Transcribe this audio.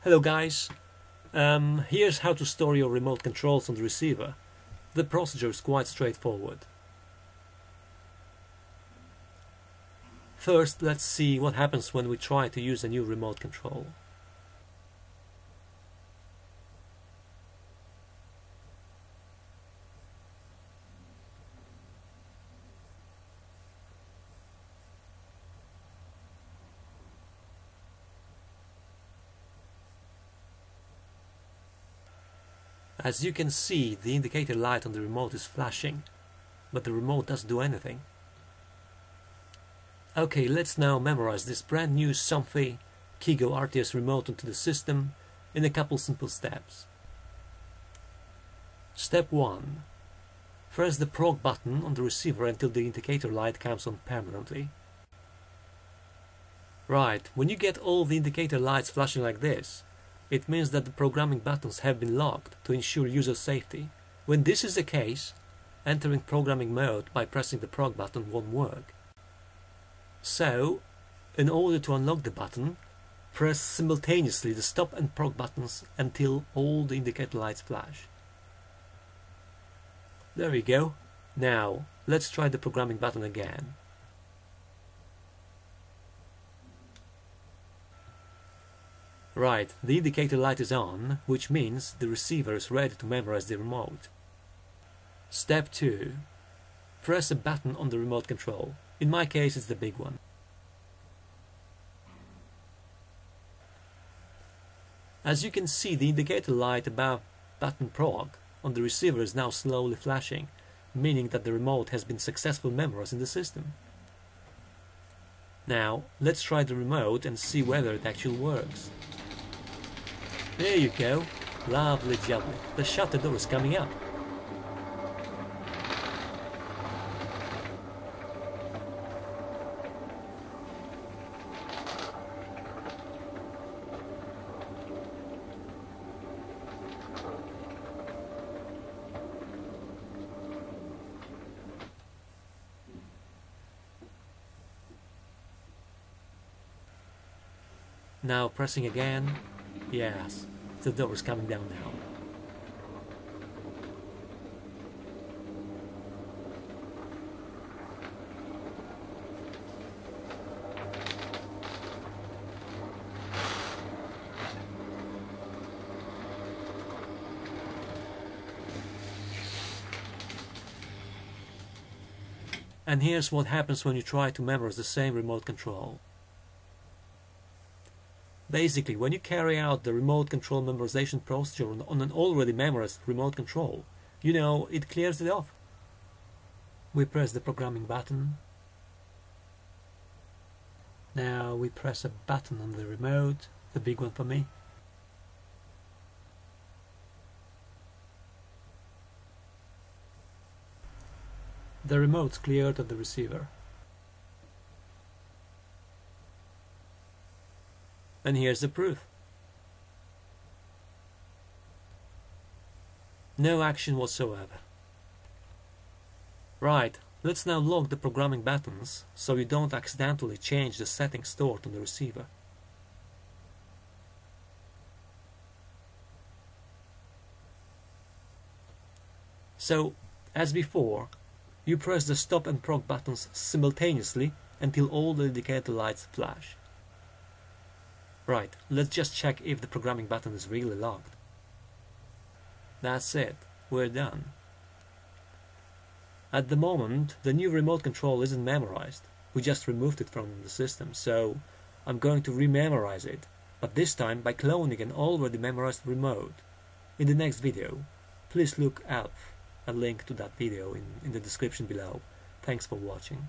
Hello guys, here's how to store your remote controls on the receiver. The procedure is quite straightforward. First, let's see what happens when we try to use a new remote control. As you can see, the indicator light on the remote is flashing, but the remote doesn't do anything. Okay, let's now memorize this brand new Somfy Keygo RTS remote onto the system in a couple simple steps. Step 1. Press the prog button on the receiver until the indicator light comes on permanently. Right, when you get all the indicator lights flashing like this, it means that the programming buttons have been locked to ensure user safety. When this is the case, entering programming mode by pressing the prog button won't work. So, in order to unlock the button, press simultaneously the stop and prog buttons until all the indicator lights flash. There we go. Now, let's try the programming button again. Right, the indicator light is on, which means the receiver is ready to memorize the remote. Step 2. Press a button on the remote control. In my case, it's the big one. As you can see, the indicator light above button prog on the receiver is now slowly flashing, meaning that the remote has been successfully memorized in the system. Now, let's try the remote and see whether it actually works. There you go. Lovely jubbly. The shutter door is coming up. Now pressing again. Yes, the door is coming down now. And here's what happens when you try to memorize the same remote control. Basically, when you carry out the remote control memorization procedure on an already memorized remote control, it clears it off. We press the programming button. Now we press a button on the remote, the big one for me. The remote's cleared of the receiver. And here's the proof. No action whatsoever. Right, let's now lock the programming buttons so you don't accidentally change the settings stored on the receiver. So, as before, you press the stop and prog buttons simultaneously until all the indicator lights flash. Right, let's just check if the programming button is really locked. That's it, we're done. At the moment, the new remote control isn't memorized. We just removed it from the system, so I'm going to rememorize it, but this time by cloning an already memorized remote. In the next video, please look up a link to that video in the description below. Thanks for watching.